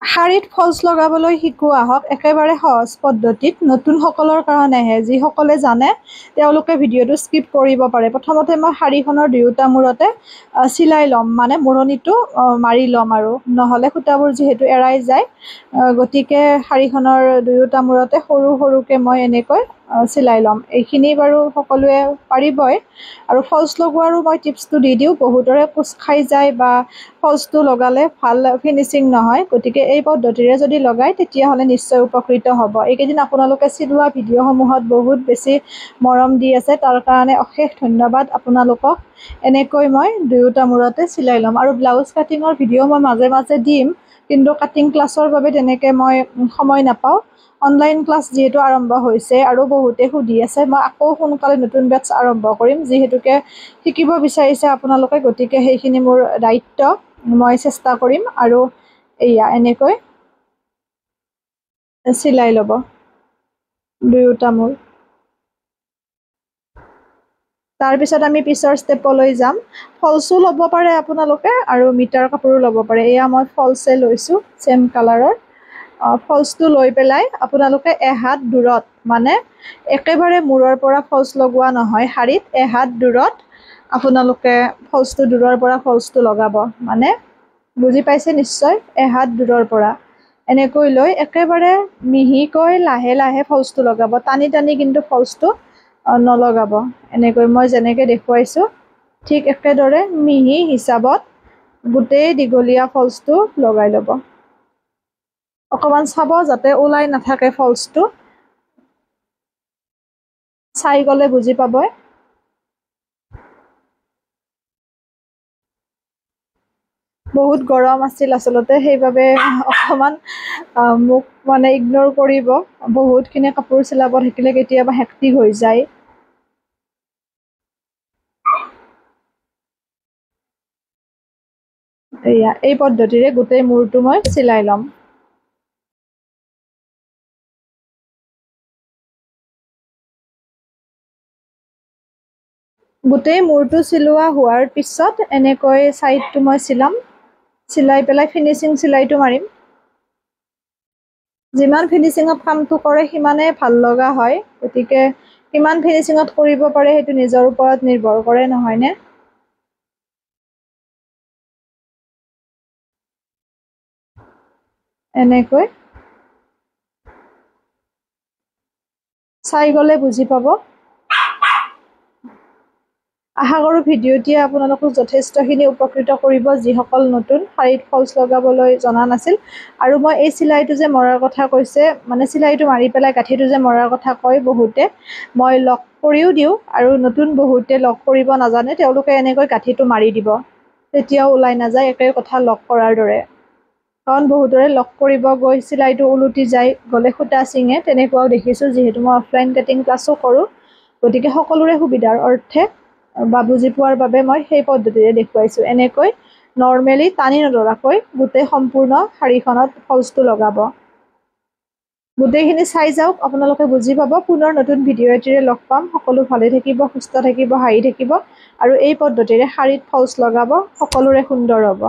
শাৰীত ফলছ লগাবলৈ শিকোৱা হওক একেবাৰে সহজ পদ্ধতিত নতুন সকলৰ কাৰণেহে যিসকলে জানে তেওঁলোকে ভিডিঅ'টো স্কিপ কৰিব পাৰে প্ৰথমতে মই শাৰীখনৰ দুয়োটা মূৰতে চিলাই ল'ম মানে মুৰণিটো মাৰি ল'ম আৰু নহ'লে সূতাবোৰ যিহেতু এৰাই যায় গতিকে শাৰীখনৰ দুয়োটা মূৰতে সৰু সৰুকৈ মই এনেকৈ চিলাই ল'ম এইখিনি বাৰু সকলোৱে পাৰিবই আৰু ফলছ লগোৱাৰো মই টিপছটো দি দিওঁ বহুতৰে কোচ খাই যায় বা ফলছটো লগালে ভাল ফিনিচিং নহয় গতিকে এই পদ্ধতিৰে যদি লগায় তেতিয়াহ'লে নিশ্চয় উপকৃত হ'ব এইকেইদিন আপোনালোকে চিলোৱা ভিডিঅ'সমূহত বহুত বেছি মৰম দি আছে তাৰ কাৰণে অশেষ ধন্যবাদ আপোনালোকক এনেকৈ মই দুয়োটা মূৰতে চিলাই ল'ম আৰু ব্লাউজ কাটিঙৰ ভিডিঅ' মই মাজে মাজে দিম কিন্তু কাটিং ক্লাছৰ বাবে তেনেকৈ মই সময় নাপাওঁ অনলাইন ক্লাছ যিহেতু আৰম্ভ হৈছে আৰু বহুতে সুধি আছে মই আকৌ সোনকালে নতুন বেটছ আৰম্ভ কৰিম যিহেতুকে শিকিব বিচাৰিছে আপোনালোকে গতিকে সেইখিনি মোৰ দায়িত্ব মই চেষ্টা কৰিম আৰু এয়া এনেকৈ চিলাই ল'ব দুয়োটা মূৰ তাৰপিছত আমি পিছৰ ষ্টেপলৈ যাম ফলছো ল'ব পাৰে আপোনালোকে আৰু মিটাৰ কাপোৰো ল'ব পাৰে এয়া মই ফলছে লৈছোঁ চেম কালাৰৰ ফলছটো লৈ পেলাই আপোনালোকে এহাত দূৰত মানে একেবাৰে মূৰৰ পৰা ফলছ লগোৱা নহয় শাৰীত এহাত দূৰত আপোনালোকে ফলছটো দূৰৰ পৰা ফলছটো লগাব মানে বুজি পাইছে নিশ্চয় এহাত দূৰৰ পৰা এনেকৈ লৈ একেবাৰে মিহিকৈ লাহে লাহে ফলছটো লগাব টানি টানি কিন্তু ফলছটো নলগাব এনেকৈ মই যেনেকৈ দেখুৱাইছোঁ ঠিক একেদৰে মিহি হিচাপত গোটেই দীঘলীয়া ফলছটো লগাই ল'ব অকণমান চাব যাতে ওলাই নাথাকে ফলছটো চাই গ'লে বুজি পাবই বহুত গৰম আছিল আচলতে সেইবাবে অকণমান মোক মানে ইগন'ৰ কৰিব বহুতখিনি কাপোৰ চিলাব থাকিলে কেতিয়াবা হেক্টিক হৈ যায় এয়া এই পদ্ধতিৰে গোটেই মূৰটো মই চিলাই ল'ম গোটেই মূৰটো চিলোৱা হোৱাৰ পিছত এনেকৈ ছাইডটো মই চিলাই পেলাই ফিনিচিং চিলাইটো মাৰিম যিমান ফিনিচিঙত কামটো কৰে সিমানেই ভাল লগা হয় গতিকে কিমান ফিনিচিঙত কৰিব পাৰে সেইটো নিজৰ ওপৰত নিৰ্ভৰ কৰে নহয়নে এনেকৈ চাই গ'লে বুজি পাব আশা কৰোঁ ভিডিঅ'টিয়ে আপোনালোকক যথেষ্টখিনি উপকৃত কৰিব যিসকল নতুন শাৰীত ফলছ লগাবলৈ জনা নাছিল আৰু মই এই চিলাইটো যে মৰাৰ কথা কৈছে মানে চিলাইটো মাৰি পেলাই গাঁঠিটো যে মৰাৰ কথা কয় বহুতে মই লক কৰিও দিওঁ আৰু নতুন বহুতে লক কৰিব নাজানে তেওঁলোকে এনেকৈ গাঁঠিটো মাৰি দিব তেতিয়াও ওলাই নাযায় একে কথা লক কৰাৰ দৰে কাৰণ বহুতৰে লক কৰিব গৈ চিলাইটো ওলটি যায় গ'লে সূতা ছিঙে তেনেকুৱাও দেখিছোঁ যিহেতু মই অফলাইন কাটিং ক্লাছো কৰোঁ গতিকে সকলোৰে সুবিধাৰ অৰ্থে বা বুজি পোৱাৰ বাবে মই সেই পদ্ধতিৰে দেখুৱাইছোঁ এনেকৈ নৰ্মেলি টানি নধৰাকৈ গোটেই সম্পূৰ্ণ শাৰীখনত ফলছটো লগাব গোটেইখিনি চাই যাওক আপোনালোকে বুজি পাব পুনৰ নতুন ভিডিঅ' এটিৰে লগ পাম সকলো ভালে থাকিব সুস্থ থাকিব হাঁহি থাকিব আৰু এই পদ্ধতিৰে শাৰীত ফলছ লগাব সকলোৰে সুন্দৰ হ'ব